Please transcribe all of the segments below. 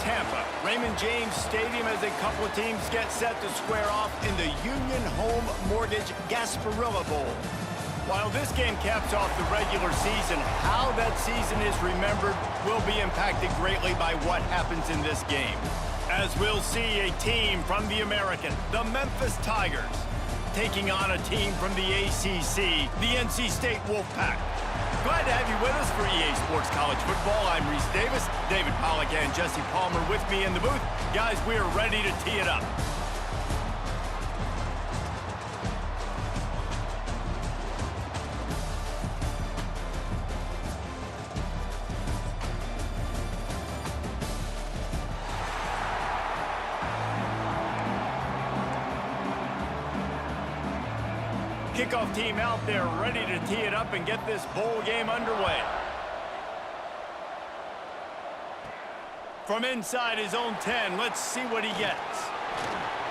Tampa. Raymond James Stadium as a couple of teams get set to square off in the Union Home Mortgage Gasparilla Bowl. While this game caps off the regular season, how that season is remembered will be impacted greatly by what happens in this game. As we'll see a team from the American, the Memphis Tigers, taking on a team from the ACC, the NC State Wolfpack. Glad to have you with us for EA Sports College Football. I'm Reese Davis, David Pollack and Jesse Palmer with me in the booth. Guys, we are ready to tee it up. Kickoff team out there ready to tee it up and get this bowl game underway. From inside his own 10, let's see what he gets.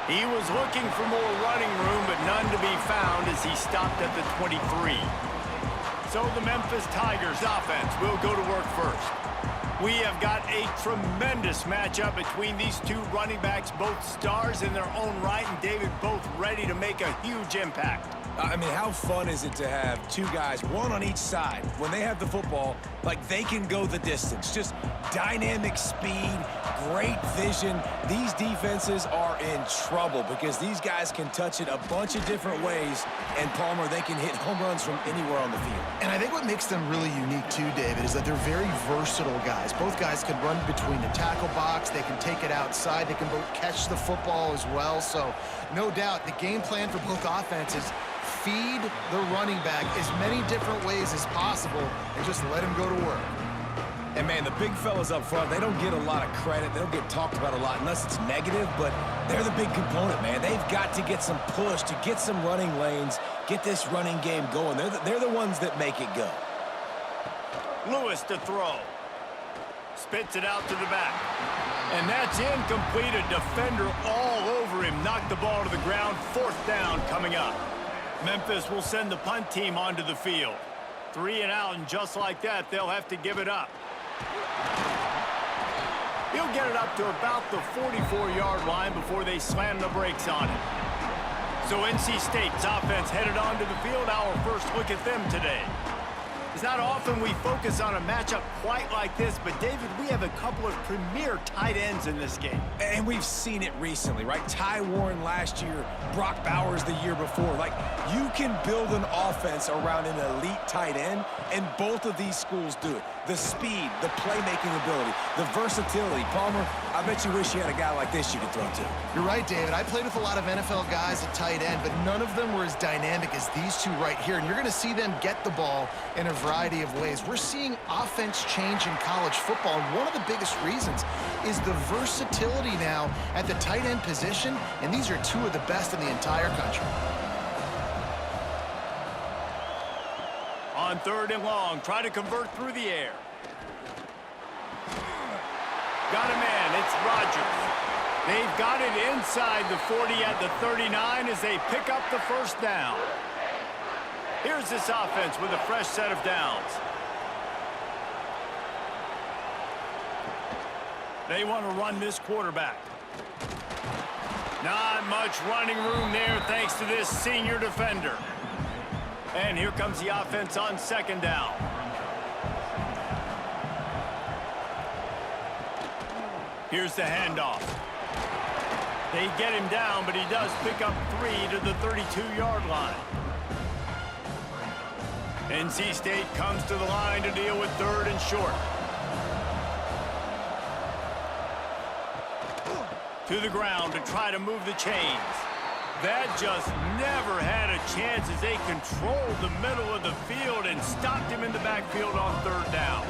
He was looking for more running room, but none to be found as he stopped at the 23. So the Memphis Tigers offense will go to work first. We have got a tremendous matchup between these two running backs, both stars in their own right, and David, both ready to make a huge impact. I mean, how fun is it to have two guys, one on each side, when they have the football, like they can go the distance. Just dynamic speed, great vision. These defenses are in trouble because these guys can touch it a bunch of different ways, and Palmer, they can hit home runs from anywhere on the field. And I think what makes them really unique too, David, is that they're very versatile guys. Both guys can run between the tackle box, they can take it outside, they can both catch the football as well. So no doubt the game plan for both offenses, feed the running back as many different ways as possible and just let him go to work. And, man, the big fellas up front, they don't get a lot of credit. They don't get talked about a lot unless it's negative, but they're the big component, man. They've got to get some push, to get some running lanes, get this running game going. They're the ones that make it go. Lewis to throw. Spits it out to the back. And that's incomplete. A defender all over him. Knocked the ball to the ground. 4th down coming up. Memphis will send the punt team onto the field. 3 and out, and just like that, they'll have to give it up. He'll get it up to about the 44-yard line before they slam the brakes on it. So NC State's offense headed onto the field. Our first look at them today. It's not often we focus on a matchup quite like this, but David, we have a couple of premier tight ends in this game. And we've seen it recently, right? Ty Warren last year, Brock Bowers the year before. Like, you can build an offense around an elite tight end, and both of these schools do it. The speed, the playmaking ability, the versatility. Palmer, I bet you wish you had a guy like this you could throw to. You're right, David. I played with a lot of NFL guys at tight end, but none of them were as dynamic as these two right here. And you're going to see them get the ball in a variety of ways. We're seeing offense change in college football, and one of the biggest reasons is the versatility now at the tight end position, and these are two of the best in the entire country. On 3rd and long, try to convert through the air. Got a man, it's Rodgers. They've got it inside the 40 at the 39 as they pick up the 1st down. Here's this offense with a fresh set of downs. They want to run this quarterback. Not much running room there thanks to this senior defender. And here comes the offense on 2nd down. Here's the handoff. They get him down, but he does pick up 3 to the 32-yard line. NC State comes to the line to deal with 3rd and short. To the ground to try to move the chains. That just never had a chance as they controlled the middle of the field and stopped him in the backfield on 3rd down.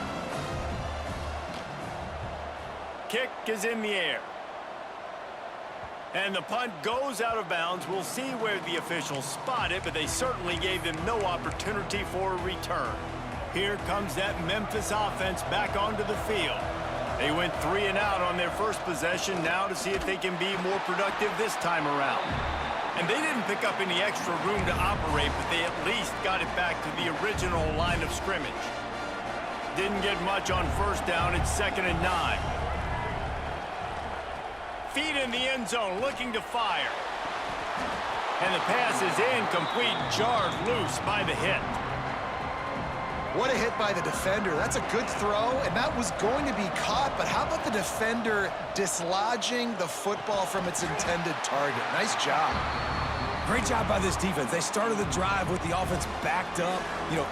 Kick is in the air. And the punt goes out of bounds. We'll see where the officials spot it, but they certainly gave them no opportunity for a return. Here comes that Memphis offense back onto the field. They went 3 and out on their first possession, now to see if they can be more productive this time around. And they didn't pick up any extra room to operate, but they at least got it back to the original line of scrimmage. Didn't get much on 1st down. It's 2nd and 9. feet in the end zone, looking to fire. And the pass is incomplete, jarred loose by the hit. What a hit by the defender. That's a good throw, and that was going to be caught, but how about the defender dislodging the football from its intended target? Nice job. Great job by this defense. They started the drive with the offense backed up,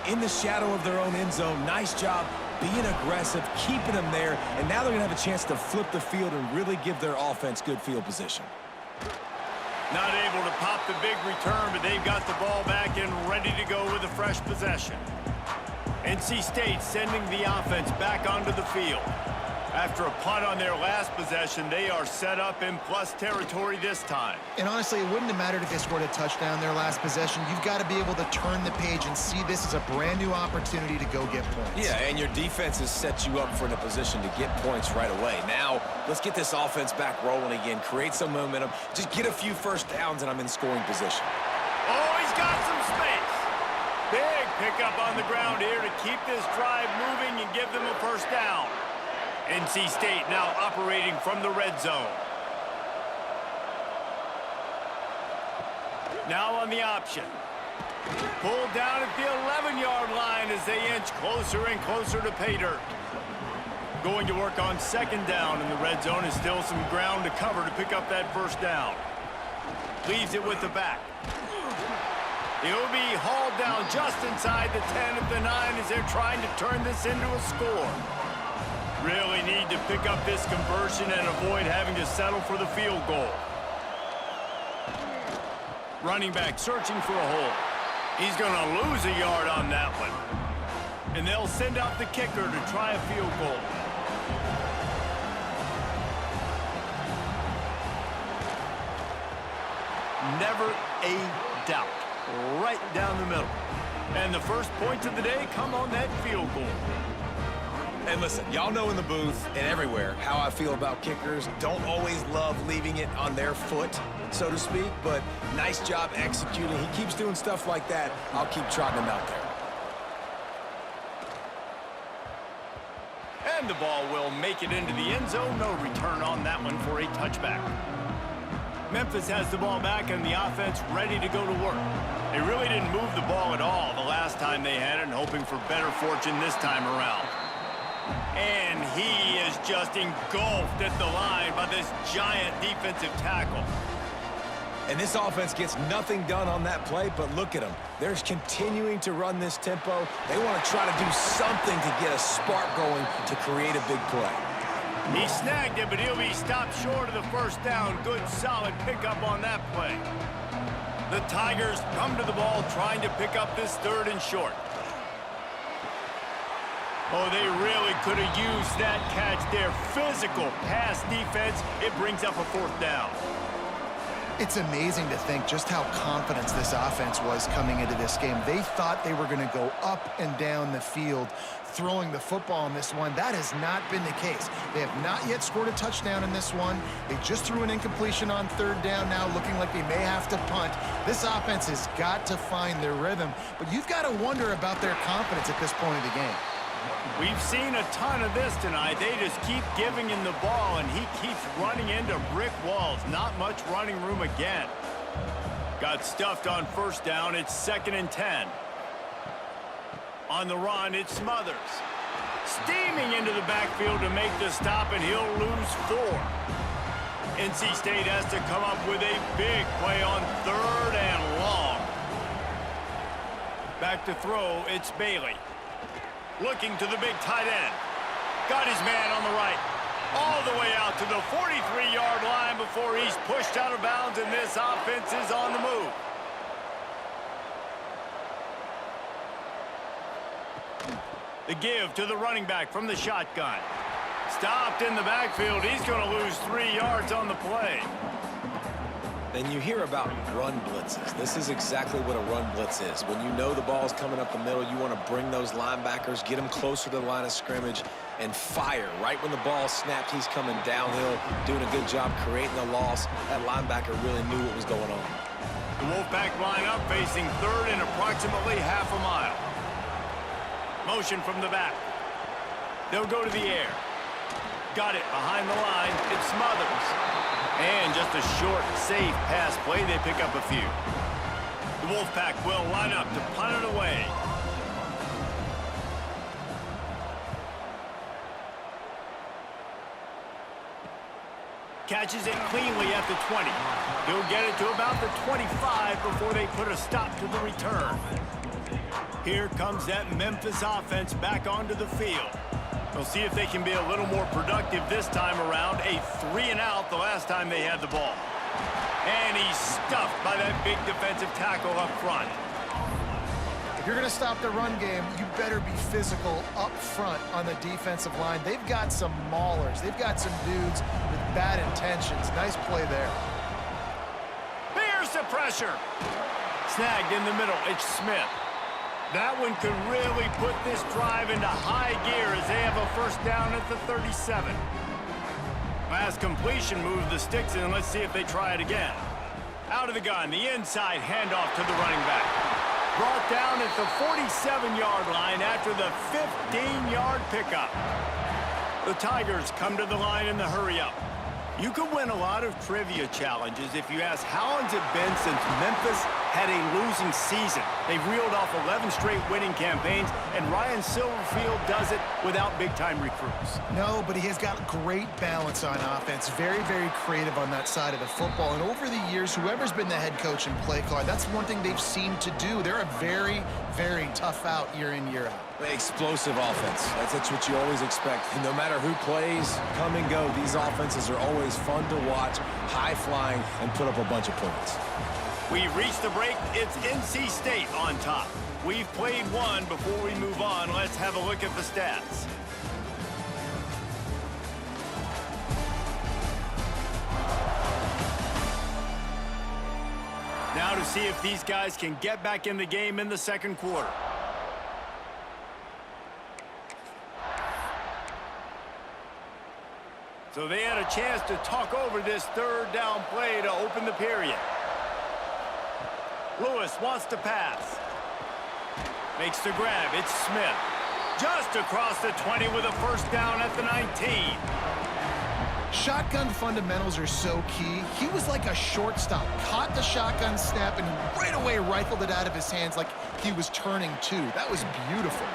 in the shadow of their own end zone. Nice job being aggressive, keeping them there, and now they're going to have a chance to flip the field and really give their offense good field position. Not able to pop the big return, but they've got the ball back and ready to go with a fresh possession. NC State sending the offense back onto the field. After a punt on their last possession, they are set up in plus territory this time. And honestly, it wouldn't have mattered if they scored a touchdown their last possession. You've got to be able to turn the page and see this as a brand new opportunity to go get points. Yeah, and your defense has set you up for in a position to get points right away. Now, let's get this offense back rolling again, create some momentum, just get a few first downs, and I'm in scoring position. Oh, he's got some space. Big pickup on the ground here to keep this drive moving and give them a first down. NC State now operating from the red zone. Now on the option. Pulled down at the 11-yard line as they inch closer and closer to pay dirt. Going to work on second down, and the red zone is still some ground to cover to pick up that first down. Leaves it with the back. He'll be hauled down just inside the 10 of the 9 as they're trying to turn this into a score. Really need to pick up this conversion and avoid having to settle for the field goal. Running back searching for a hole. He's going to lose a yard on that one. And they'll send out the kicker to try a field goal. Never a doubt. Right down the middle. And the first points of the day come on that field goal. And listen, y'all know in the booth and everywhere how I feel about kickers. Don't always love leaving it on their foot, so to speak, but nice job executing. He keeps doing stuff like that. I'll keep trotting him out there. And the ball will make it into the end zone. No return on that one for a touchback. Memphis has the ball back and the offense ready to go to work. They really didn't move the ball at all the last time they had it, and hoping for better fortune this time around. And he is just engulfed at the line by this giant defensive tackle. And this offense gets nothing done on that play, but look at them. They're continuing to run this tempo. They want to try to do something to get a spark going to create a big play. He snagged it, but he'll be stopped short of the first down. Good, solid pickup on that play. The Tigers come to the ball trying to pick up this third and short. Oh, they really could have used that catch there. Physical pass defense. It brings up a fourth down. It's amazing to think just how confident this offense was coming into this game. They thought they were going to go up and down the field throwing the football in this one. That has not been the case. They have not yet scored a touchdown in this one. They just threw an incompletion on third down now, looking like they may have to punt. This offense has got to find their rhythm, but you've got to wonder about their confidence at this point of the game. We've seen a ton of this tonight. They just keep giving him the ball, and he keeps running into brick walls. Not much running room again. Got stuffed on first down. It's 2nd and 10. On the run, it's Smothers. Steaming into the backfield to make the stop, and he'll lose 4. NC State has to come up with a big play on 3rd and long. Back to throw, it's Bailey. Looking to the big tight end. Got his man on the right. All the way out to the 43-yard line before he's pushed out of bounds, and this offense is on the move. The give to the running back from the shotgun. Stopped in the backfield. He's going to lose 3 yards on the play. Then you hear about run blitzes. This is exactly what a run blitz is. When you know the ball's coming up the middle, you want to bring those linebackers, get them closer to the line of scrimmage, and fire. Right when the ball snapped, he's coming downhill, doing a good job creating the loss. That linebacker really knew what was going on. The Wolfpack line up, facing 3rd and approximately half a mile. Motion from the back. They'll go to the air. Got it behind the line. It's Smothers. And just a short, safe pass play, they pick up a few. The Wolfpack will line up to punt it away. Catches it cleanly at the 20. He'll get it to about the 25 before they put a stop to the return. Here comes that Memphis offense back onto the field. We'll see if they can be a little more productive this time around. A 3-and-out the last time they had the ball. And he's stuffed by that big defensive tackle up front. If you're going to stop the run game, you better be physical up front on the defensive line. They've got some maulers. They've got some dudes with bad intentions. Nice play there. Here's the pressure. Snagged in the middle. It's Smith. That one could really put this drive into high gear as they have a first down at the 37. Last completion moved the sticks in. Let's see if they try it again. Out of the gun, the inside handoff to the running back. Brought down at the 47-yard line after the 15-yard pickup. The Tigers come to the line in the hurry-up. You could win a lot of trivia challenges if you ask how long's it been since Memphis had a losing season. They've reeled off 11 straight winning campaigns, and Ryan Silverfield does it without big-time recruits. No, but he has got great balance on offense. Very, very creative on that side of the football. And over the years, whoever's been the head coach and play caller, that's one thing they've seemed to do. They're a very, very tough out year in, year out. Explosive offense. That's what you always expect. No matter who plays, come and go, these offenses are always fun to watch, high-flying, and put up a bunch of points. We've reached the break. It's NC State on top. We've played one. Before we move on, let's have a look at the stats. Now to see if these guys can get back in the game in the second quarter. So they had a chance to talk over this third down play to open the period. Lewis wants to pass. Makes the grab. It's Smith. Just across the 20 with a first down at the 19. Shotgun fundamentals are so key. He was like a shortstop. Caught the shotgun snap and right away rifled it out of his hands like he was turning two. That was beautiful.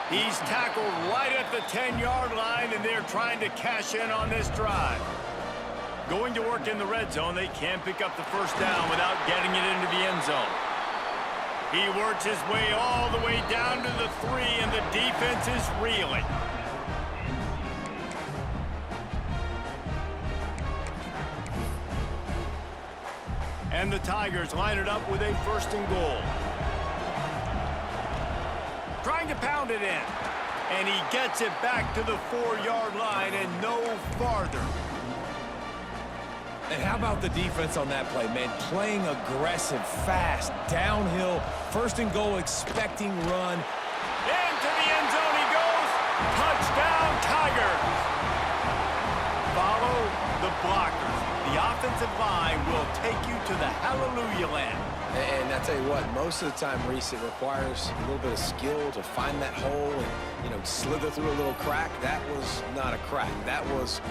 He's tackled right at the 10-yard line, and they're trying to cash in on this drive. Going to work in the red zone, they can't pick up the first down without getting it into the end zone. He works his way all the way down to the 3, and the defense is reeling. And the Tigers line it up with a first and goal. Trying to pound it in. And he gets it back to the 4-yard line and no farther. And how about the defense on that play, man? Playing aggressive, fast, downhill, first and goal, expecting run. Into the end zone he goes. Touchdown, Tigers. Follow the blockers. The offensive line will take you to the hallelujah land. And I tell you what, most of the time, Reese, it requires a little bit of skill to find that hole and, slither through a little crack. That was not a crack. That was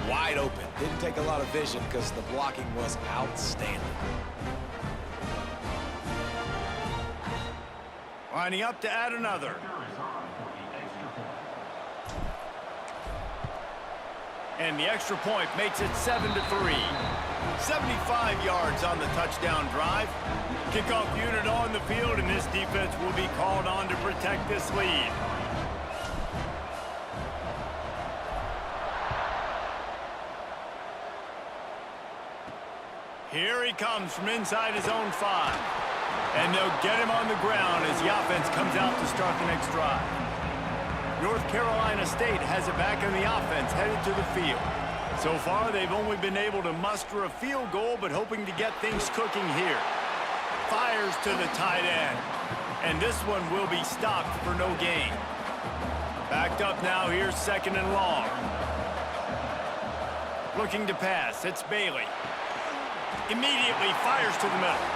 wide open. Didn't take a lot of vision because the blocking was outstanding. Lining up to add another. And the extra point makes it 7-3. 75 yards on the touchdown drive. Kickoff unit on the field, and this defense will be called on to protect this lead. Here he comes from inside his own 5. And they'll get him on the ground as the offense comes out to start the next drive. North Carolina State has it back in the offense, headed to the field. So far, they've only been able to muster a field goal, but hoping to get things cooking here. Fires to the tight end. And this one will be stopped for no gain. Backed up now, here's second and long. Looking to pass, it's Bailey. Immediately fires to the middle.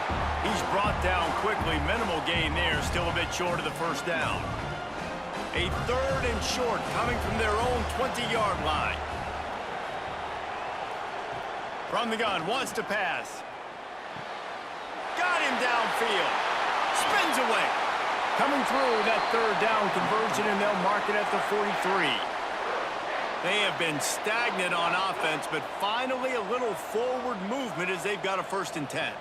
He's brought down quickly. Minimal gain there, still a bit short of the first down. A third and short coming from their own 20-yard line. From the gun, wants to pass. Got him downfield. Spins away. Coming through that third down conversion, and they'll mark it at the 43. They have been stagnant on offense, but finally a little forward movement as they've got a 1st and 10.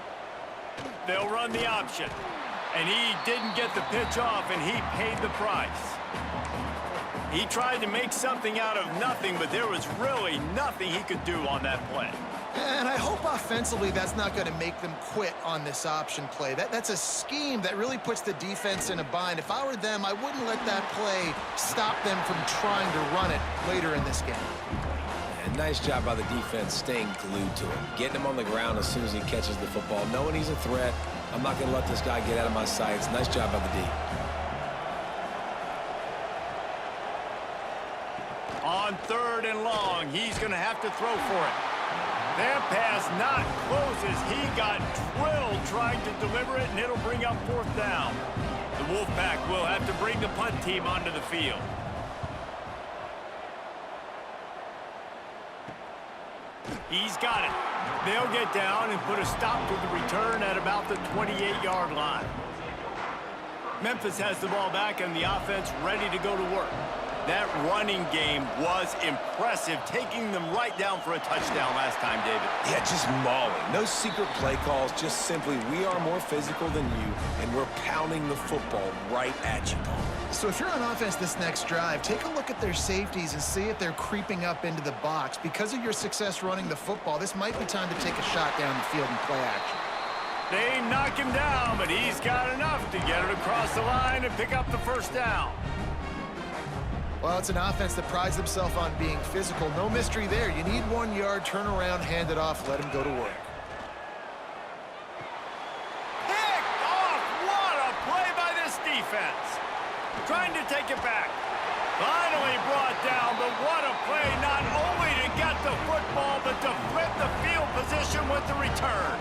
They'll run the option. And he didn't get the pitch off, and he paid the price. He tried to make something out of nothing, but there was really nothing he could do on that play. And I hope offensively that's not going to make them quit on this option play. That's a scheme that really puts the defense in a bind. If I were them, I wouldn't let that play stop them from trying to run it later in this game. And nice job by the defense staying glued to him, getting him on the ground as soon as he catches the football, knowing he's a threat. I'm not going to let this guy get out of my sights. Nice job by the D. On 3rd and long, he's going to have to throw for it. That pass not close as he got drilled trying to deliver it, and it'll bring up 4th down. The Wolfpack will have to bring the punt team onto the field. He's got it. They'll get down and put a stop to the return at about the 28-yard line. Memphis has the ball back and the offense ready to go to work. That running game was impressive, taking them right down for a touchdown last time, David. Yeah, just mauling. No secret play calls, just simply we are more physical than you, and we're pounding the football right at you, Paul. So if you're on offense this next drive, take a look at their safeties and see if they're creeping up into the box. Because of your success running the football, this might be time to take a shot down the field and play action. They knock him down, but he's got enough to get it across the line and pick up the 1st down. Well, it's an offense that prides themselves on being physical. No mystery there. You need 1 yard, turn around, hand it off, let him go to work. Picked off! What a play by this defense. Trying to take it back. Finally brought down, but what a play, not only to get the football, but to flip the field position with the return.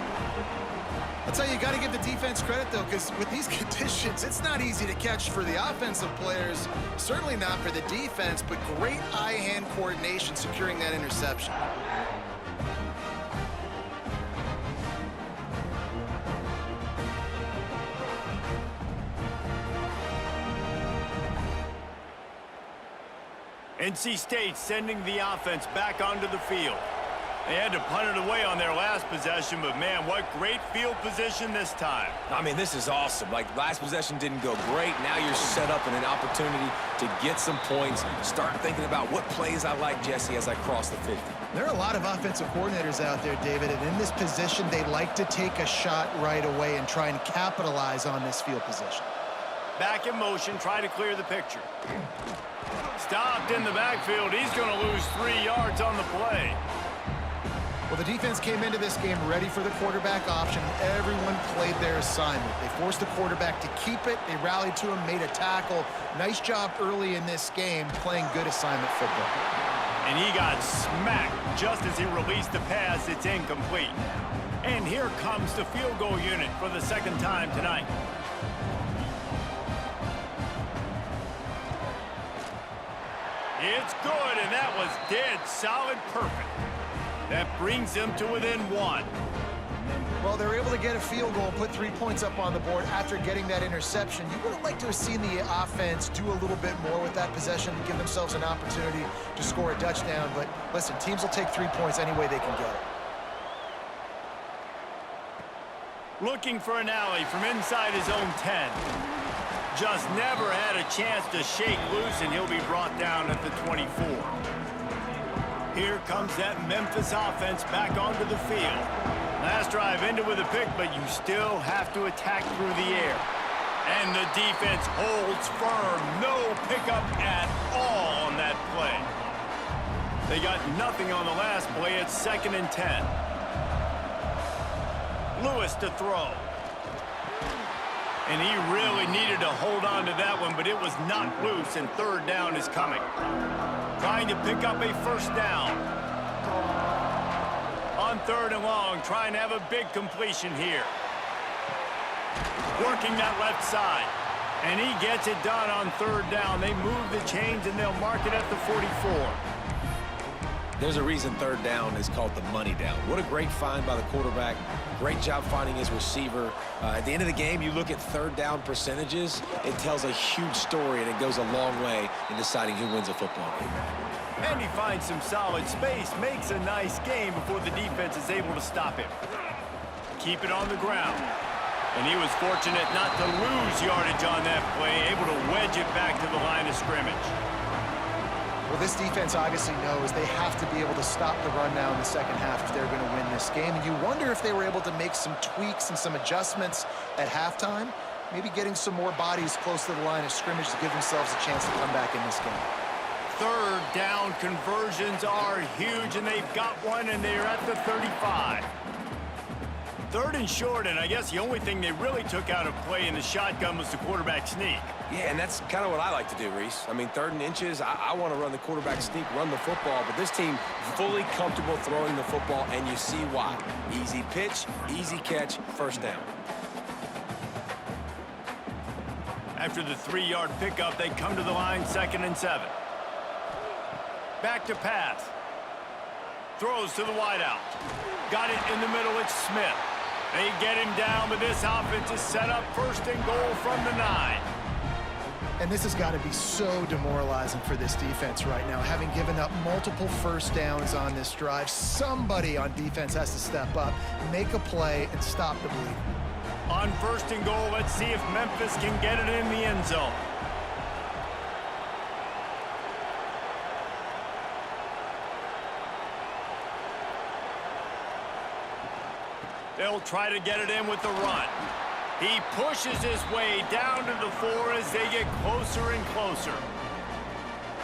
I'll tell you, you got to give the defense credit, though, because with these conditions, it's not easy to catch for the offensive players, certainly not for the defense, but great eye-hand coordination securing that interception. NC State sending the offense back onto the field. They had to punt it away on their last possession, but man, what great field position this time. I mean, this is awesome. Like, last possession didn't go great. Now you're set up in an opportunity to get some points. Start thinking about what plays I like, Jesse, as I cross the 50. There are a lot of offensive coordinators out there, David, and in this position, they like to take a shot right away and try and capitalize on this field position. Back in motion, try to clear the picture. Stopped in the backfield. He's going to lose 3 yards on the play. Well, the defense came into this game ready for the quarterback option. Everyone played their assignment. They forced the quarterback to keep it. They rallied to him, made a tackle. Nice job early in this game playing good assignment football. And he got smacked just as he released the pass. It's incomplete. And here comes the field goal unit for the 2nd time tonight. It's good, and that was dead solid perfect. That brings them to within 1. Well, they were able to get a field goal, put 3 points up on the board after getting that interception. You would have liked to have seen the offense do a little bit more with that possession to give themselves an opportunity to score a touchdown. But listen, teams will take 3 points any way they can get it. Looking for an alley from inside his own 10. Just never had a chance to shake loose, and he'll be brought down at the 24. Here comes that Memphis offense back onto the field. Last drive ended with a pick, but you still have to attack through the air. And the defense holds firm. No pickup at all on that play. They got nothing on the last play. It's 2nd and 10. Lewis to throw. And he really needed to hold on to that one, but it was not loose, and 3rd down is coming. Trying to pick up a 1st down. On 3rd and long, trying to have a big completion here. Working that left side. And he gets it done on 3rd down. They move the chains, and they'll mark it at the 44. There's a reason third down is called the money down. What a great find by the quarterback. Great job finding his receiver. At the end of the game, you look at third down percentages. It tells a huge story, and it goes a long way in deciding who wins a football game. And he finds some solid space, makes a nice game before the defense is able to stop him. Keep it on the ground. And he was fortunate not to lose yardage on that play, able to wedge it back to the line of scrimmage. Well, this defense obviously knows they have to be able to stop the run now in the second half if they're going to win this game. And you wonder if they were able to make some tweaks and some adjustments at halftime, maybe getting some more bodies close to the line of scrimmage to give themselves a chance to come back in this game. Third down conversions are huge, and they've got one, and they're at the 35. Third and short, and I guess the only thing they really took out of play in the shotgun was the quarterback sneak. Yeah, and that's kind of what I like to do, Reese. I mean, 3rd and inches, I want to run the quarterback sneak, run the football, but this team fully comfortable throwing the football, and you see why. Easy pitch, easy catch, first down. After the 3-yard pickup, they come to the line, 2nd and 7. Back to pass. Throws to the wideout. Got it in the middle, it's Smith. They get him down, but this offense is set up 1st and goal from the 9. And this has got to be so demoralizing for this defense right now. Having given up multiple first downs on this drive, somebody on defense has to step up, make a play, and stop the bleeding. On 1st and goal, let's see if Memphis can get it in the end zone. They'll try to get it in with the run. He pushes his way down to the 4 as they get closer and closer.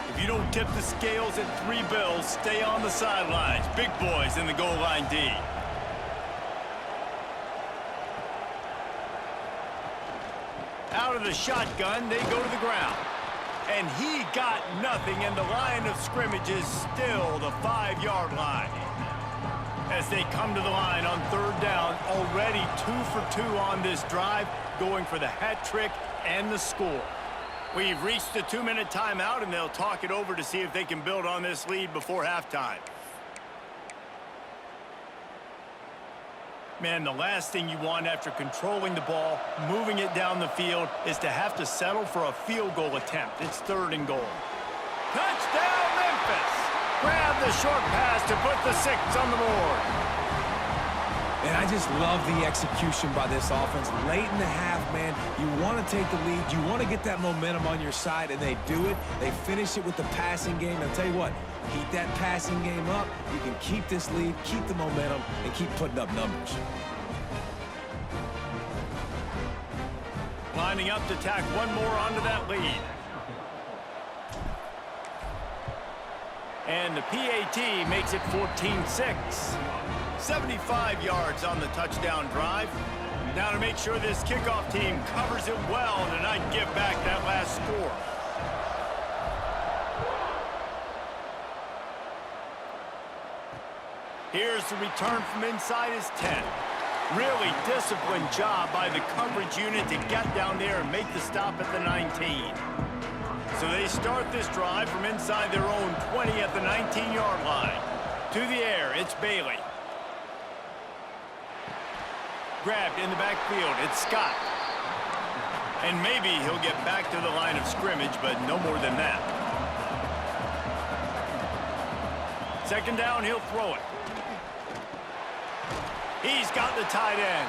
If you don't tip the scales at 3 bills, stay on the sidelines. Big boys in the goal line D. Out of the shotgun, they go to the ground. And he got nothing, and the line of scrimmage is still the 5-yard line. As they come to the line on 3rd down, already 2 for 2 on this drive, going for the hat trick and the score. We've reached the 2-minute timeout, and they'll talk it over to see if they can build on this lead before halftime. Man, the last thing you want after controlling the ball, moving it down the field, is to have to settle for a field goal attempt. It's 3rd and goal. Touchdown, Memphis! Grab the short pass to put the 6 on the board. And I just love the execution by this offense. Late in the half, man, you want to take the lead. You want to get that momentum on your side, and they do it. They finish it with the passing game. I'll tell you what, keep that passing game up. You can keep this lead, keep the momentum, and keep putting up numbers. Lining up to tack one more onto that lead. And the PAT makes it 14-6. 75 yards on the touchdown drive. Now to make sure this kickoff team covers it well to not give back that last score. Here's the return from inside his 10. Really disciplined job by the coverage unit to get down there and make the stop at the 19. So they start this drive from inside their own 20 at the 19-yard line. To the air, it's Bailey. Grabbed in the backfield, it's Scott. And maybe he'll get back to the line of scrimmage, but no more than that. 2nd down, he'll throw it. He's got the tight end.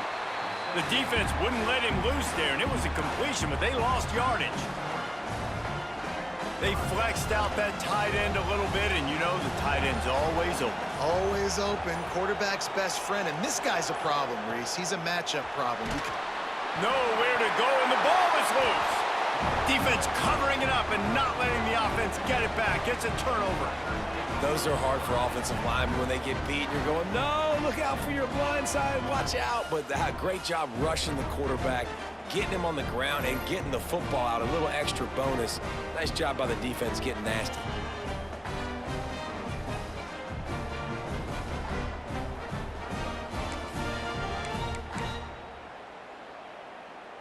The defense wouldn't let him loose there, and it was a completion, but they lost yardage. They flexed out that tight end a little bit, and you know the tight end's always open. Always open. Quarterback's best friend, and this guy's a problem, Reese. He's a matchup problem. Nowhere to go, and the ball is loose. Defense covering it up and not letting the offense get it back. It's a turnover. Those are hard for offensive linemen when they get beat. You're going, no, look out for your blind side, watch out. But great job rushing the quarterback, getting him on the ground, and getting the football out. A little extra bonus. Nice job by the defense getting nasty.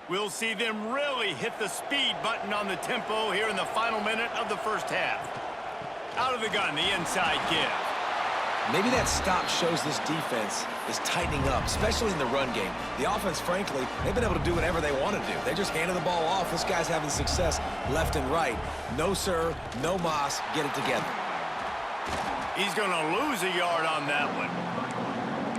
We'll see them really hit the speed button on the tempo here in the final minute of the first half. Out of the gun, the inside give. Maybe that stop shows this defense is tightening up, especially in the run game. The offense, frankly, they've been able to do whatever they want to do. They just handed the ball off. This guy's having success left and right. No, sir, no mas. Get it together. He's going to lose a yard on that one.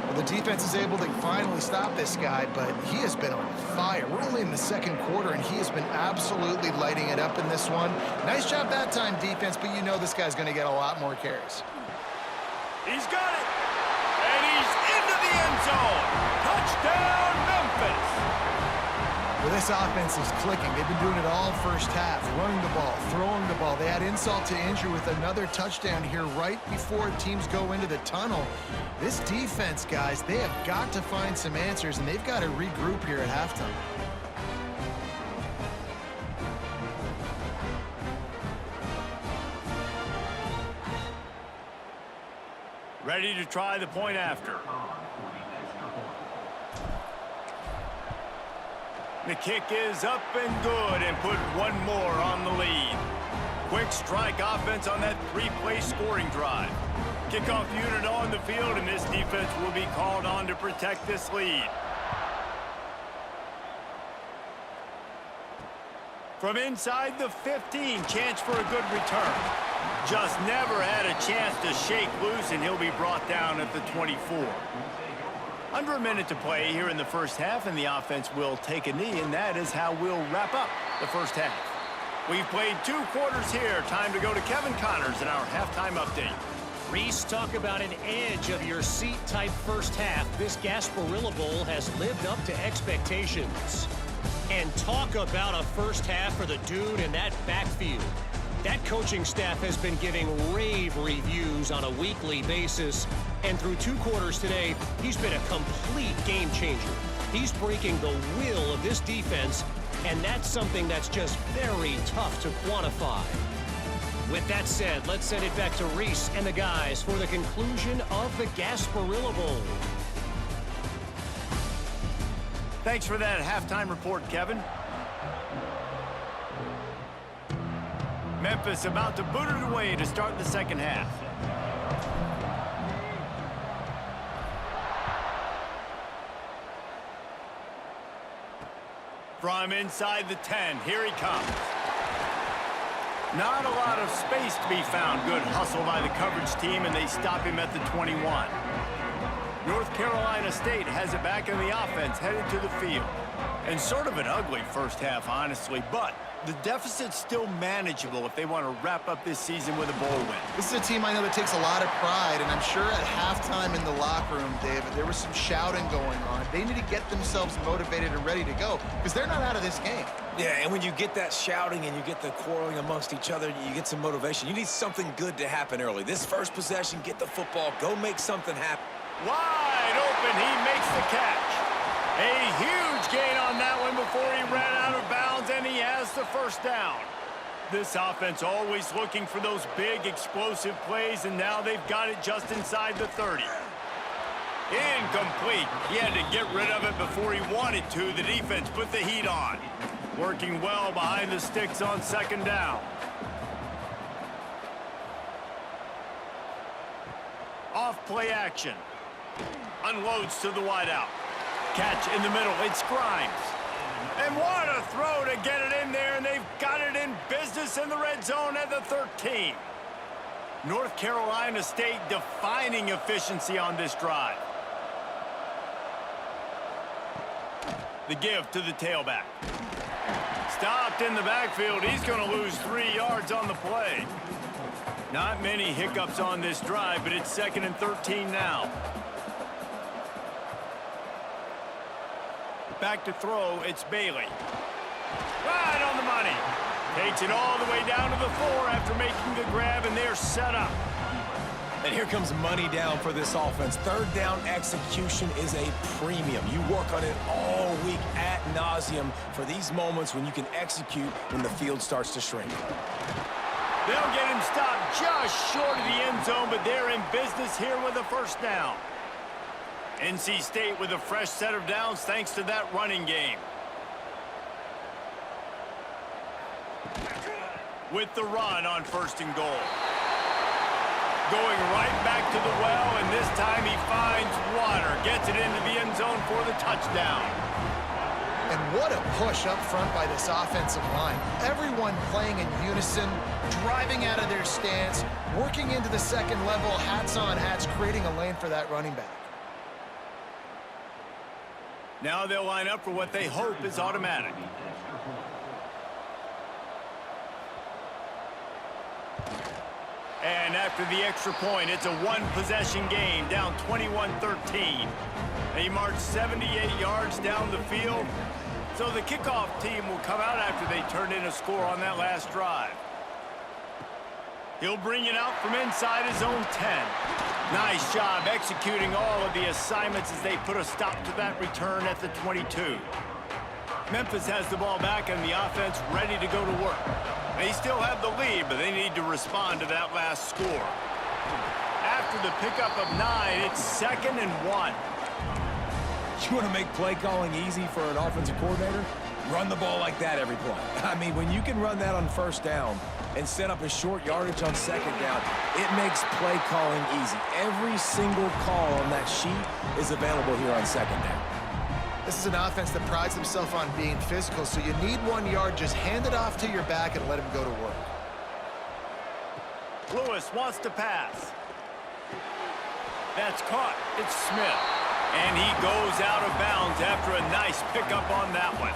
Well, the defense is able to finally stop this guy, but he has been on fire. We're only in the second quarter, and he has been absolutely lighting it up in this one. Nice job that time, defense, but you know this guy's going to get a lot more carries. He's got it. And he's into the end zone. Touchdown, Memphis. Well, this offense is clicking. They've been doing it all first half, running the ball, throwing the ball. They had insult to injury with another touchdown here right before teams go into the tunnel. This defense, guys, they have got to find some answers, and they've got to regroup here at halftime. Ready to try the point after. The kick is up and good, and put one more on the lead. Quick strike offense on that three-play scoring drive. Kickoff unit on the field, and this defense will be called on to protect this lead. From inside the 15, chance for a good return. Just never had a chance to shake loose, and he'll be brought down at the 24. Under a minute to play here in the first half, and the offense will take a knee, and that is how we'll wrap up the first half. We've played 2 quarters here. Time to go to Kevin Connors in our halftime update. Reese, talk about an edge of your seat type first half. This Gasparilla Bowl has lived up to expectations. And talk about a first half for the dude in that backfield. That coaching staff has been giving rave reviews on a weekly basis. And through 2 quarters today, he's been a complete game changer. He's breaking the will of this defense, and that's something that's just very tough to quantify. With that said, let's send it back to Reese and the guys for the conclusion of the Gasparilla Bowl. Thanks for that halftime report, Kevin. Memphis about to boot it away to start the second half. From inside the 10, here he comes. Not a lot of space to be found. Good hustle by the coverage team, and they stop him at the 21. North Carolina State has it back in the offense, headed to the field. And sort of an ugly first half, honestly, but the deficit's still manageable if they want to wrap up this season with a bowl win. This is a team I know that takes a lot of pride, and I'm sure at halftime in the locker room, David, there was some shouting going on. They need to get themselves motivated and ready to go, because they're not out of this game. Yeah, and when you get that shouting and you get the quarreling amongst each other, you get some motivation. You need something good to happen early. This first possession, get the football, go make something happen. Wide open, he makes the catch. A huge gain on that one before he ran out of bounds, and he has the first down. This offense always looking for those big, explosive plays, and now they've got it just inside the 30. Incomplete. He had to get rid of it before he wanted to. The defense put the heat on. Working well behind the sticks on second down. Off play action. Unloads to the wideout. Catch in the middle. It's Grimes. And what a throw to get it in there, and they've got it in business in the red zone at the 13. North Carolina State defining efficiency on this drive. The give to the tailback. Stopped in the backfield. He's going to lose 3 yards on the play. Not many hiccups on this drive, but it's 2nd and 13 now. Back to throw, it's Bailey. Right on the money. Takes it all the way down to the 4 after making the grab, and they're set up. And here comes money down for this offense. Third down execution is a premium. You work on it all week ad nauseum for these moments when you can execute when the field starts to shrink. They'll get him stopped just short of the end zone, but they're in business here with a first down. NC State with a fresh set of downs thanks to that running game. With the run on 1st and goal. Going right back to the well, and this time he finds water. Gets it into the end zone for the touchdown. And what a push up front by this offensive line. Everyone playing in unison, driving out of their stance, working into the second level, hats on hats, creating a lane for that running back. Now they'll line up for what they hope is automatic. And after the extra point, it's a one-possession game, down 21-13. They march 78 yards down the field. So the kickoff team will come out after they turn in a score on that last drive. He'll bring it out from inside his own 10. Nice job executing all of the assignments as they put a stop to that return at the 22. Memphis has the ball back and the offense ready to go to work. They still have the lead, but they need to respond to that last score. After the pickup of 9, it's 2nd and 1. You want to make play calling easy for an offensive coordinator? Run the ball like that every play. I mean, when you can run that on first down and set up a short yardage on second down, it makes play calling easy. Every single call on that sheet is available here on second down. This is an offense that prides himself on being physical, so you need 1 yard, just hand it off to your back and let him go to work. Lewis wants to pass. That's caught. It's Smith. And he goes out of bounds after a nice pickup on that one.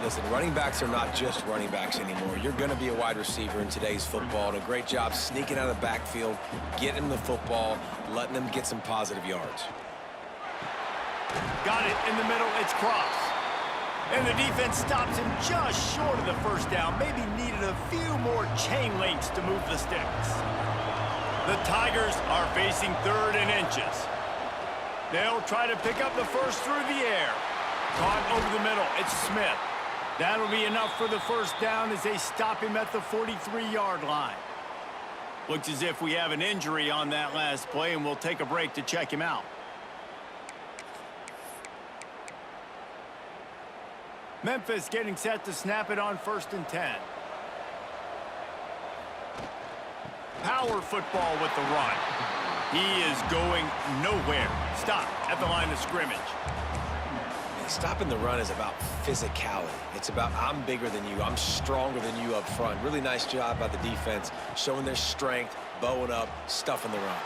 Listen, running backs are not just running backs anymore. You're going to be a wide receiver in today's football. And a great job sneaking out of the backfield, getting the football, letting them get some positive yards. Got it in the middle. It's Cross. And the defense stops him just short of the first down. Maybe needed a few more chain links to move the sticks. The Tigers are facing 3rd and inches. They'll try to pick up the first through the air. Caught over the middle. It's Smith. That'll be enough for the first down as they stop him at the 43-yard line. Looks as if we have an injury on that last play, and we'll take a break to check him out. Memphis getting set to snap it on 1st and 10. Power football with the run. He is going nowhere. Stop at the line of scrimmage. Stopping the run is about physicality. It's about I'm bigger than you. I'm stronger than you up front. Really nice job by the defense, showing their strength, bowing up, stuffing the run.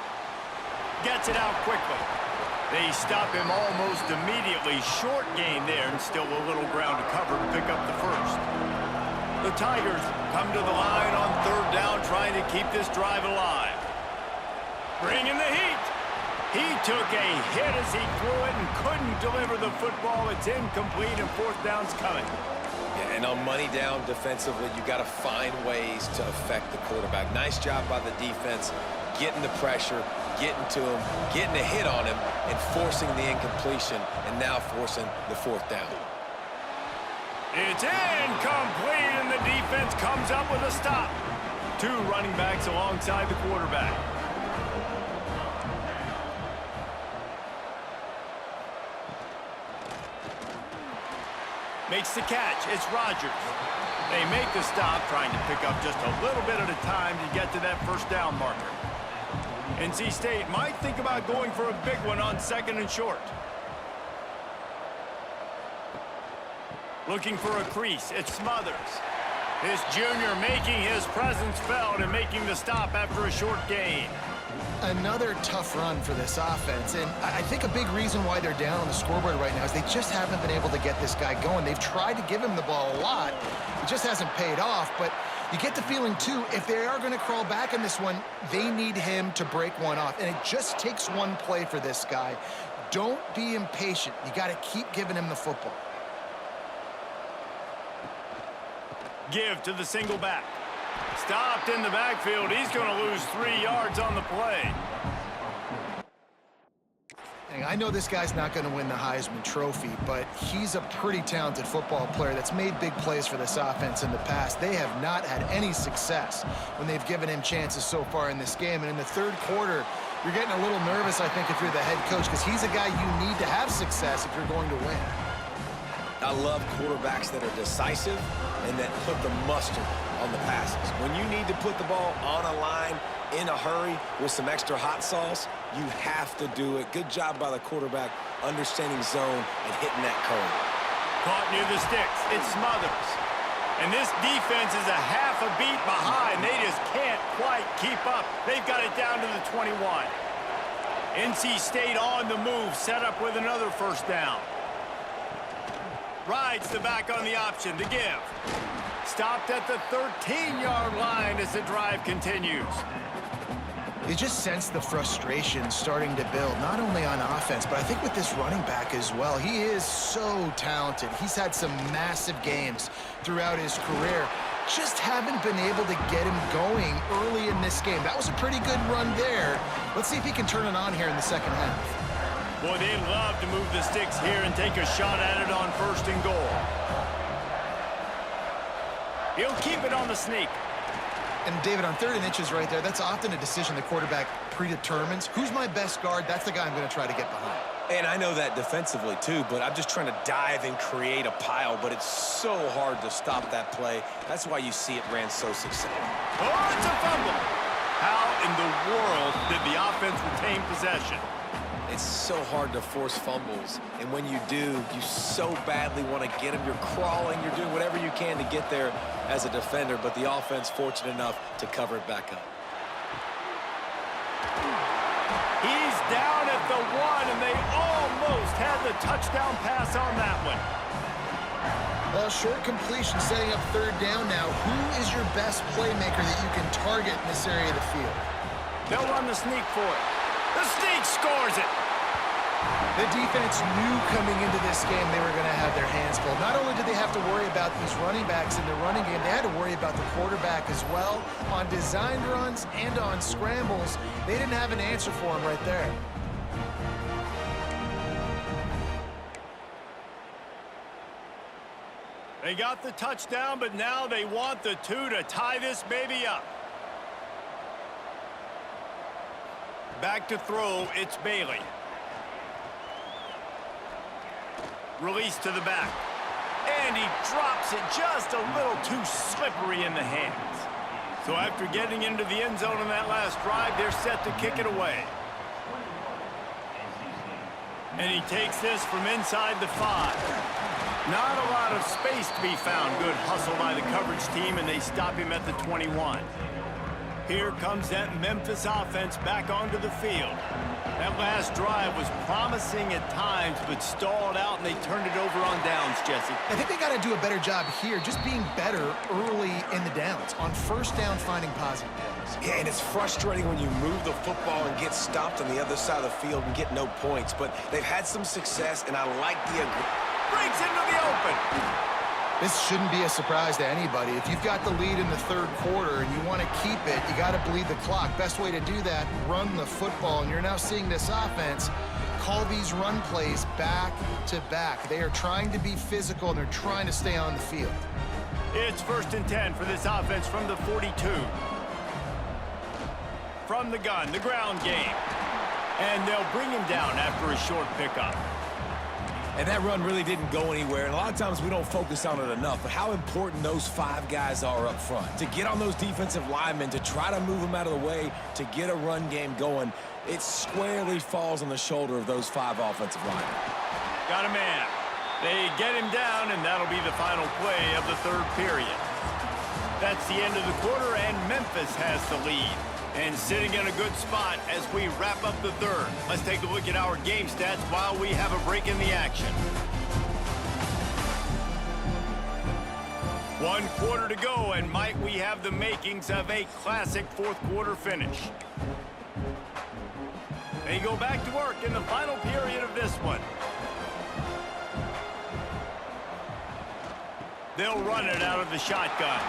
Gets it out quickly. They stop him almost immediately. Short gain there and still a little ground to cover to pick up the first. The Tigers come to the line on 3rd down, trying to keep this drive alive. Bringing the heat. He took a hit as he threw it and couldn't deliver the football. It's incomplete and 4th down's coming. Yeah, and on money down defensively, you got to find ways to affect the quarterback. Nice job by the defense, getting the pressure, getting to him, getting a hit on him, and forcing the incompletion, and now forcing the 4th down. It's incomplete, and the defense comes up with a stop. 2 running backs alongside the quarterback. Makes the catch. It's Rodgers. They make the stop, trying to pick up just a little bit at a time to get to that first down marker. NC State might think about going for a big one on 2nd and short. Looking for a crease. It's Smothers. This junior making his presence felt and making the stop after a short gain. Another tough run for this offense, and I think a big reason why they're down on the scoreboard right now is they just haven't been able to get this guy going. They've tried to give him the ball a lot. It just hasn't paid off, but you get the feeling, too, if they are going to crawl back in this one, they need him to break one off, and it just takes one play for this guy. Don't be impatient. You got to keep giving him the football. Give to the single back. Stopped in the backfield. He's going to lose 3 yards on the play. And I know this guy's not going to win the Heisman Trophy, but he's a pretty talented football player that's made big plays for this offense in the past. They have not had any success when they've given him chances so far in this game. And in the 3rd quarter, you're getting a little nervous, I think, if you're the head coach, because he's a guy you need to have success if you're going to win. I love quarterbacks that are decisive and that put the mustard on the passes. When you need to put the ball on a line in a hurry with some extra hot sauce, you have to do it. Good job by the quarterback understanding zone and hitting that curve. Caught near the sticks. It smothers. And this defense is a half a beat behind. They just can't quite keep up. They've got it down to the 21. NC State on the move, set up with another first down. Rides the back on the option to give. Stopped at the 13-yard line as the drive continues. You just sense the frustration starting to build, not only on offense, but I think with this running back as well. He is so talented. He's had some massive games throughout his career. Just haven't been able to get him going early in this game. That was a pretty good run there. Let's see if he can turn it on here in the second half. Boy, they love to move the sticks here and take a shot at it on 1st and goal. He'll keep it on the sneak. And, David, on 3rd and inches right there, that's often a decision the quarterback predetermines. Who's my best guard? That's the guy I'm going to try to get behind. And I know that defensively, too, but I'm just trying to dive and create a pile, but it's so hard to stop that play. That's why you see it ran so successful. Oh, it's a fumble. How in the world did the offense retain possession? It's so hard to force fumbles, and when you do, you so badly want to get them. You're crawling, you're doing whatever you can to get there as a defender, but the offense fortunate enough to cover it back up. He's down at the 1, and they almost had the touchdown pass on that one. Well, short completion setting up 3rd down now. Who is your best playmaker that you can target in this area of the field? They'll run the sneak for it. The sneak scores it. The defense knew coming into this game they were going to have their hands full. Not only did they have to worry about these running backs in the running game, they had to worry about the quarterback as well. On designed runs and on scrambles, they didn't have an answer for him right there. They got the touchdown, but now they want the 2 to tie this baby up. Back to throw, it's Bailey. Release to the back. And he drops it just a little too slippery in the hands. So after getting into the end zone on that last drive, they're set to kick it away. And he takes this from inside the 5. Not a lot of space to be found. Good hustle by the coverage team, and they stop him at the 21. Here comes that Memphis offense back onto the field. That last drive was promising at times, but stalled out, and they turned it over on downs, Jesse. I think they got to do a better job here, just being better early in the downs. On 1st down, finding positive plays. Yeah, and it's frustrating when you move the football and get stopped on the other side of the field and get no points, but they've had some success, and I like the... Breaks into the open. This shouldn't be a surprise to anybody. If you've got the lead in the 3rd quarter and you want to keep it, you got to bleed the clock. Best way to do that, run the football. And you're now seeing this offense call these run plays back to back. They are trying to be physical, and they're trying to stay on the field. It's 1st and 10 for this offense from the 42. From the gun, the ground game. And they'll bring him down after a short pickup. And that run really didn't go anywhere, and a lot of times we don't focus on it enough, but how important those 5 guys are up front. To get on those defensive linemen, to try to move them out of the way, to get a run game going, it squarely falls on the shoulder of those 5 offensive linemen. Got a man. They get him down, and that'll be the final play of the 3rd period. That's the end of the quarter, and Memphis has the lead. And sitting in a good spot as we wrap up the 3rd. Let's take a look at our game stats while we have a break in the action. 1 quarter to go, and might we have the makings of a classic 4th quarter finish. They go back to work in the final period of this one. They'll run it out of the shotgun.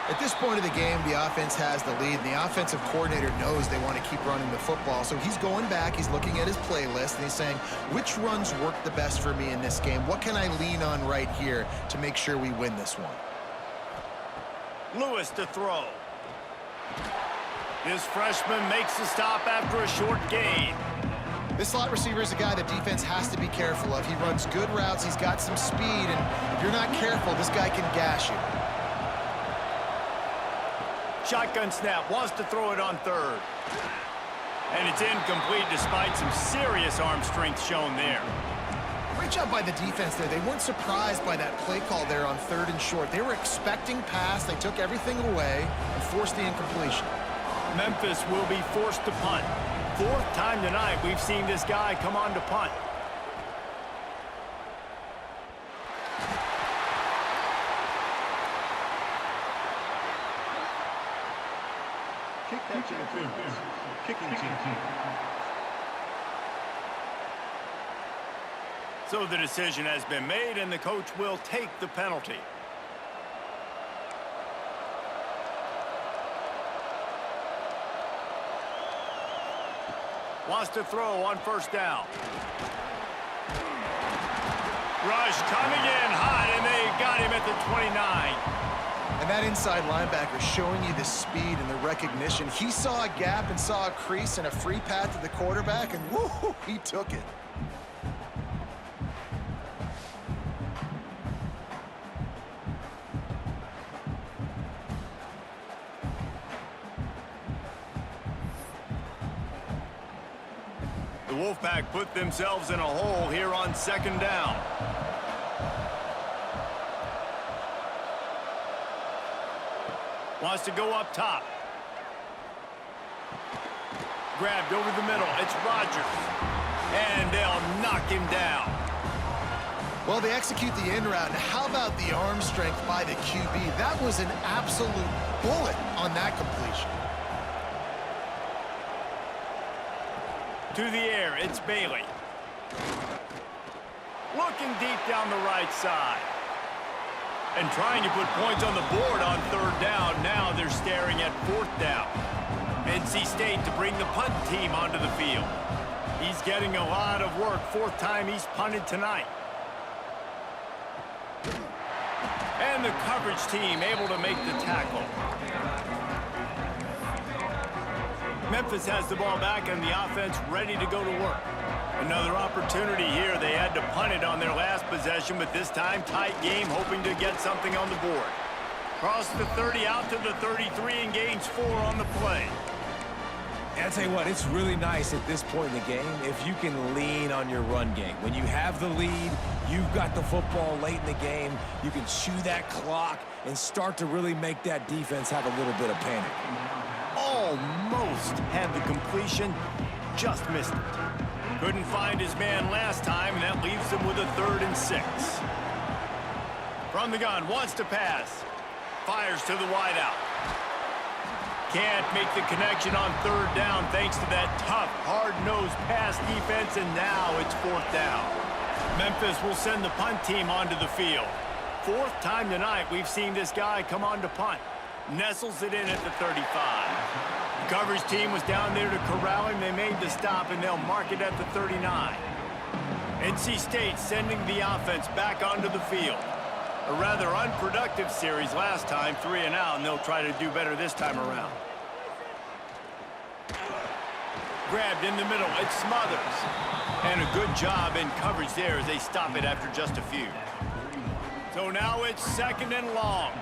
At this point of the game, the offense has the lead, and the offensive coordinator knows they want to keep running the football. So he's going back, he's looking at his playlist, and he's saying, which runs work the best for me in this game? What can I lean on right here to make sure we win this one? Lewis to throw. This freshman makes the stop after a short gain. This slot receiver is a guy the defense has to be careful of. He runs good routes, he's got some speed, and if you're not careful, this guy can gash you. shotgun snap, wants to throw it on third. And it's incomplete despite some serious arm strength shown there. Great job by the defense there. They weren't surprised by that play call there on 3rd and short. They were expecting pass. They took everything away and forced the incompletion. Memphis will be forced to punt. 4th time tonight we've seen this guy come on to punt. Kicking team. So the decision has been made, and the coach will take the penalty. Wants to throw on 1st down. Rush coming in hot, and they got him at the 29. And that inside linebacker showing you the speed and the recognition. He saw a gap and saw a crease and a free path to the quarterback, and woo, he took it. The Wolfpack put themselves in a hole here on 2nd down. Wants to go up top. Grabbed over the middle. It's Rodgers. And they'll knock him down. Well, they execute the in route. And how about the arm strength by the QB? That was an absolute bullet on that completion. To the air, it's Bailey. Looking deep down the right side. And trying to put points on the board on 3rd down. Now they're staring at 4th down. NC State to bring the punt team onto the field. He's getting a lot of work. 4th time he's punted tonight. And the coverage team able to make the tackle. Memphis has the ball back and the offense ready to go to work. Another opportunity here. They had to punt it on their last possession, but this time tight game, hoping to get something on the board. Cross the 30 out to the 33 and gains 4 on the play. And I'll tell you what, it's really nice at this point in the game if you can lean on your run game. When you have the lead, you've got the football late in the game, you can chew that clock and start to really make that defense have a little bit of panic. Almost had the completion, just missed it. Couldn't find his man last time, and that leaves him with a 3rd and 6. From the gun, wants to pass. Fires to the wideout. Can't make the connection on 3rd down thanks to that tough, hard-nosed pass defense, and now it's 4th down. Memphis will send the punt team onto the field. 4th time tonight we've seen this guy come on to punt. Nestles it in at the 35. The coverage team was down there to corral him. They made the stop, and they'll mark it at the 39. NC State sending the offense back onto the field. A rather unproductive series last time, 3 and out, and they'll try to do better this time around. Grabbed in the middle, it's Smothers. And a good job in coverage there as they stop it after just a few. So now it's 2nd and long.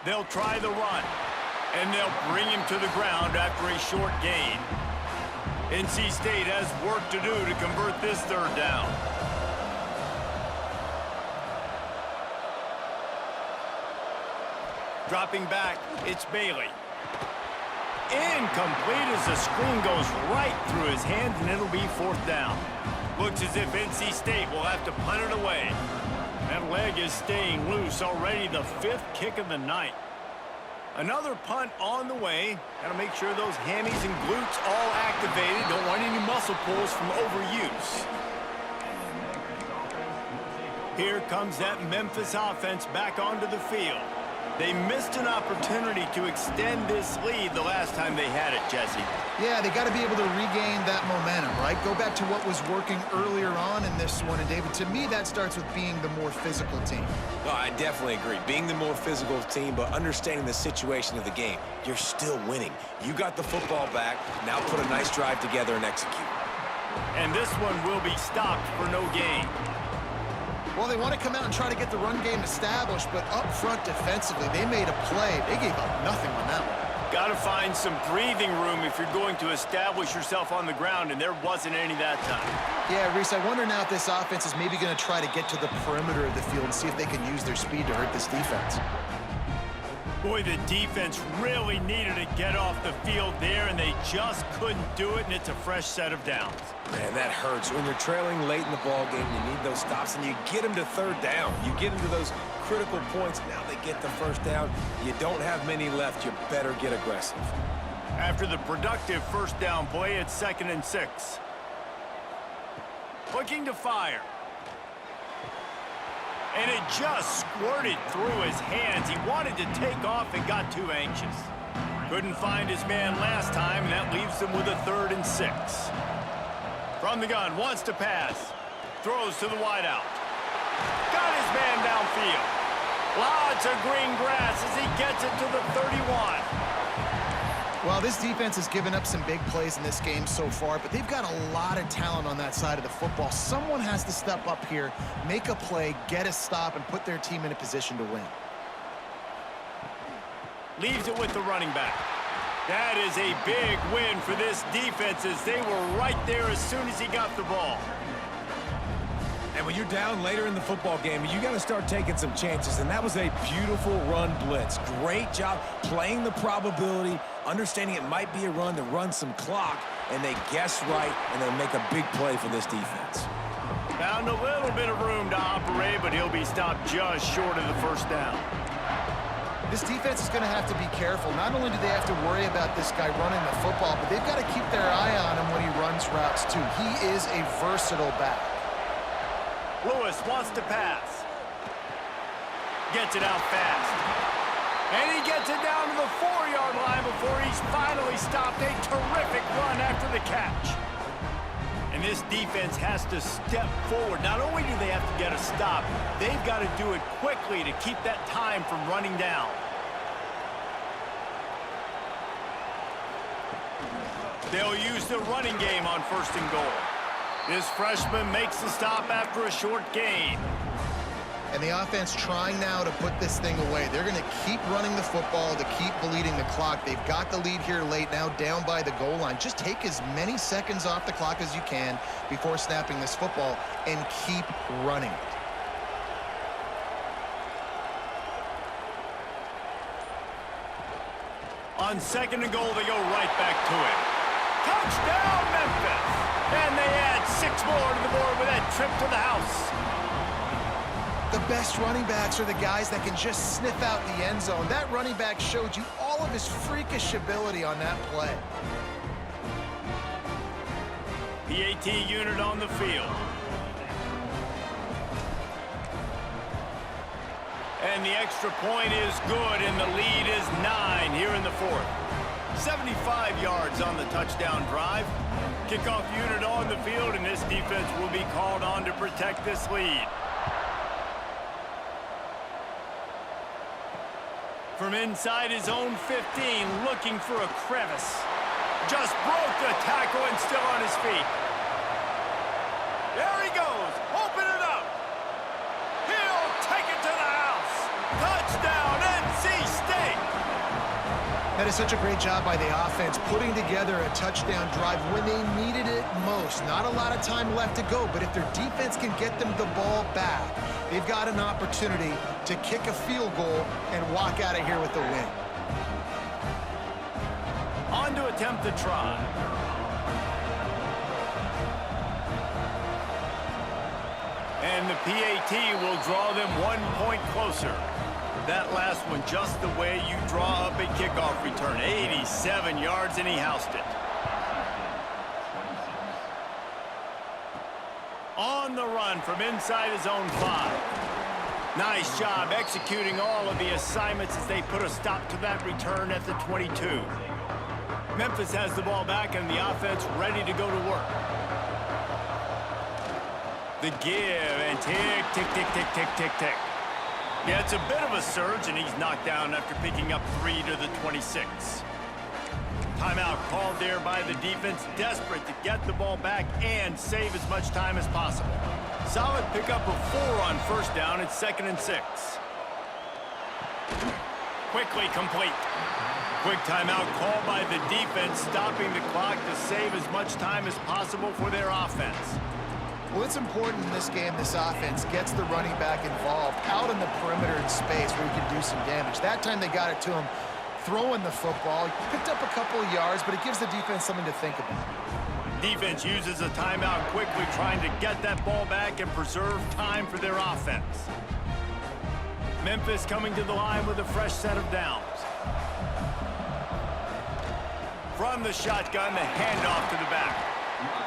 They'll try the run, and they'll bring him to the ground after a short gain. NC State has work to do to convert this 3rd down. Dropping back, it's Bailey. Incomplete as the screen goes right through his hands, and it'll be 4th down. Looks as if NC State will have to punt it away. That leg is staying loose already, the 5th kick of the night. Another punt on the way. Got to make sure those hammies and glutes all activated. Don't want any muscle pulls from overuse. Here comes that Memphis offense back onto the field. They missed an opportunity to extend this lead the last time they had it, Jesse. Yeah, they got to be able to regain that momentum, right? Go back to what was working earlier on in this one. And, David, to me, that starts with being the more physical team. No, I definitely agree. Being the more physical team, but understanding the situation of the game. You're still winning. You got the football back. Now put a nice drive together and execute. And this one will be stopped for no gain. Well, they want to come out and try to get the run game established, but up front defensively, they made a play. They gave up nothing on that one. Got to find some breathing room if you're going to establish yourself on the ground, and there wasn't any that time. Yeah, Reese, I wonder now if this offense is maybe going to try to get to the perimeter of the field and see if they can use their speed to hurt this defense. Boy, the defense really needed to get off the field there, and they just couldn't do it, and it's a fresh set of downs. Man, that hurts. When you're trailing late in the ball game, you need those stops, and you get them to third down. You get them to those critical points. Now they get the first down. You don't have many left. You better get aggressive. After the productive first down play, it's 2nd and 6. Looking to fire. And it just squirted through his hands. He wanted to take off and got too anxious. Couldn't find his man last time, and that leaves him with a 3rd and 6. From the gun, wants to pass. Throws to the wideout. Got his man downfield. Lots of green grass as he gets it to the 31. Well, this defense has given up some big plays in this game so far, but they've got a lot of talent on that side of the football. Someone has to step up here, make a play, get a stop, and put their team in a position to win. Leaves it with the running back. That is a big win for this defense as they were right there as soon as he got the ball. And when you're down later in the football game, you got to start taking some chances, and that was a beautiful run blitz. Great job playing the probability, understanding it might be a run to run some clock, and they guess right, and they make a big play for this defense. Found a little bit of room to operate, but he'll be stopped just short of the first down. This defense is going to have to be careful. Not only do they have to worry about this guy running the football, but they've got to keep their eye on him when he runs routes, too. He is a versatile back. Lewis wants to pass. Gets it out fast. And he gets it down to the 4-yard line before he's finally stopped. A terrific run after the catch. And this defense has to step forward. Not only do they have to get a stop, they've got to do it quickly to keep that time from running down. They'll use the running game on 1st and goal. This freshman makes the stop after a short gain. And the offense trying now to put this thing away. They're going to keep running the football to keep bleeding the clock. They've got the lead here late, now down by the goal line. Just take as many seconds off the clock as you can before snapping this football and keep running it. On 2nd and goal, they go right back to it. Touchdown, Memphis! And they add 6 more to the board with that trip to the house. The best running backs are the guys that can just sniff out the end zone. That running back showed you all of his freakish ability on that play. PAT unit on the field. And the extra point is good, and the lead is 9 here in the 4th. 75 yards on the touchdown drive. Kickoff unit on the field, and this defense will be called on to protect this lead. From inside his own 15, looking for a crevice. Just broke the tackle and still on his feet. There he goes. Open it up. He'll take it to the house. Touchdown, NC State. That is such a great job by the offense, putting together a touchdown drive when they needed it most. Not a lot of time left to go, but if their defense can get them the ball back, they've got an opportunity to kick a field goal and walk out of here with the win. On to attempt the try. And the PAT will draw them 1 point closer. That last one just the way you draw up a kickoff return. 87 yards, and he housed it. On the run from inside his own 5. Nice job executing all of the assignments as they put a stop to that return at the 22. Memphis has the ball back and the offense ready to go to work. The give and tick, tick, tick, tick, tick, tick, tick. Yeah, it's a bit of a surge, and he's knocked down after picking up 3 to the 26. Timeout called there by the defense, desperate to get the ball back and save as much time as possible. Solid pickup of 4 on first down. It's 2nd and 6. Quickly complete. Quick timeout called by the defense, stopping the clock to save as much time as possible for their offense. Well, it's important in this game this offense gets the running back involved out in the perimeter in space where he can do some damage. That time they got it to him throwing the football. He picked up a couple of yards, but it gives the defense something to think about. Defense uses a timeout quickly, trying to get that ball back and preserve time for their offense. Memphis coming to the line with a fresh set of downs. From the shotgun, the handoff to the back.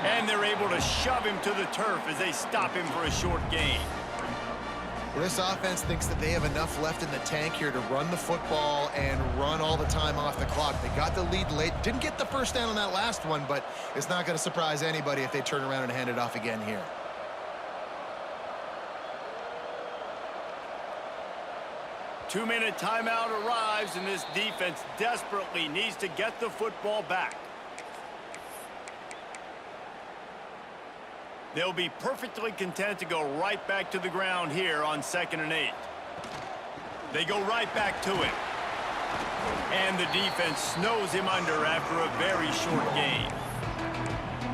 And they're able to shove him to the turf as they stop him for a short gain. Well, this offense thinks that they have enough left in the tank here to run the football and run all the time off the clock. They got the lead late. Didn't get the first down on that last one, but it's not going to surprise anybody if they turn around and hand it off again here. Two-minute timeout arrives, and this defense desperately needs to get the football back. They'll be perfectly content to go right back to the ground here on 2nd and 8. They go right back to him. And the defense snows him under after a very short gain.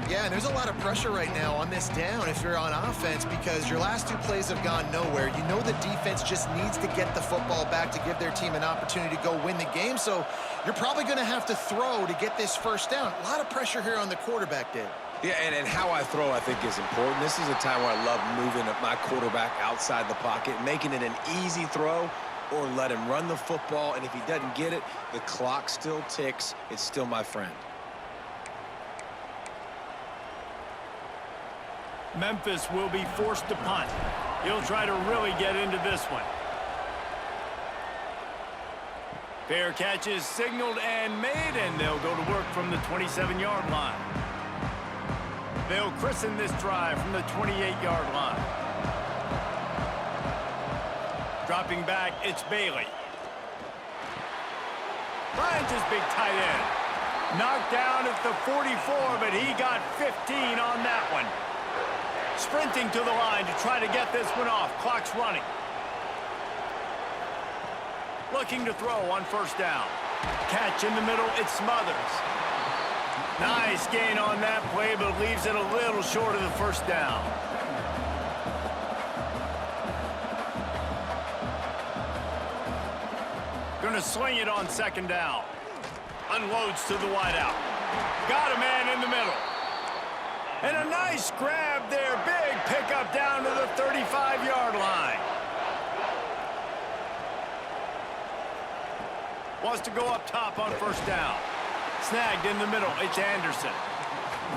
Yeah, and there's a lot of pressure right now on this down if you're on offense because your last 2 plays have gone nowhere. You know the defense just needs to get the football back to give their team an opportunity to go win the game, so you're probably going to have to throw to get this first down. A lot of pressure here on the quarterback, Dave. Yeah, and how I throw, I think, is important. This is a time where I love moving my quarterback outside the pocket, making it an easy throw, or let him run the football, and if he doesn't get it, the clock still ticks. It's still my friend. Memphis will be forced to punt. He'll try to really get into this one. Fair catch is signaled and made, and they'll go to work from the 27-yard line. They'll christen this drive from the 28-yard line. Dropping back, it's Bailey. Finds his big tight end. Knocked down at the 44, but he got 15 on that one. Sprinting to the line to try to get this one off. Clock's running. Looking to throw on first down. Catch in the middle, it Smothers. Nice gain on that play, but leaves it a little short of the first down. Going to sling it on 2nd down. Unloads to the wideout. Got a man in the middle. And a nice grab there. Big pickup down to the 35-yard line. Wants to go up top on first down. Snagged in the middle. It's Anderson.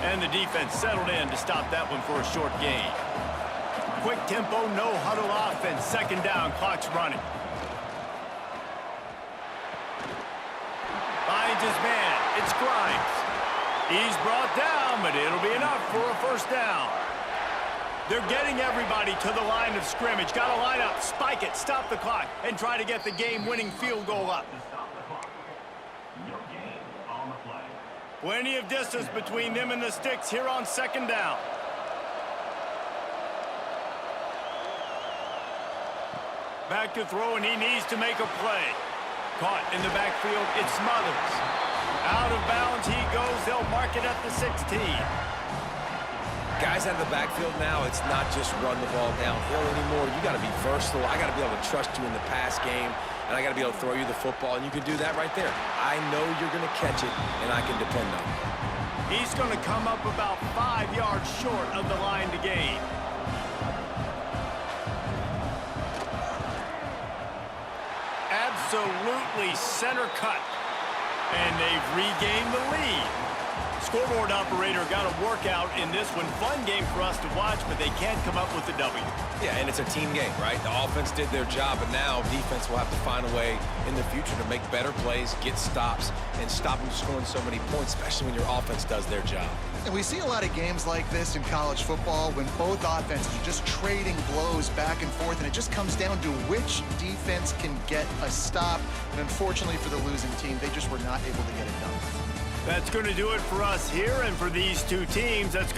And the defense settled in to stop that one for a short gain. Quick tempo, no huddle offense. 2nd down, clock's running. Finds his man. It's Grimes. He's brought down, but it'll be enough for a first down. They're getting everybody to the line of scrimmage. Got to line up, spike it, stop the clock, and try to get the game-winning field goal up. Plenty of distance between them and the sticks here on 2nd down. Back to throw, and he needs to make a play. Caught in the backfield, it's Smothers. Out of bounds he goes. They'll mark it at the 16. Guys out of the backfield now, it's not just run the ball downhill anymore. You got to be versatile. I got to be able to trust you in the pass game, and I got to be able to throw you the football, and you can do that right there. I know you're going to catch it, and I can depend on it. He's going to come up about 5 yards short of the line to gain. Absolutely center cut. And they've regained the lead. Scoreboard operator got a workout in this one. Fun game for us to watch, but they can't come up with the W. Yeah, and it's a team game, right? The offense did their job, and now defense will have to find a way in the future to make better plays, get stops, and stop them scoring so many points, especially when your offense does their job. And we see a lot of games like this in college football when both offenses are just trading blows back and forth, and it just comes down to which defense can get a stop. And unfortunately for the losing team, they just were not able to get it done. That's going to do it for us here, and for these two teams, that's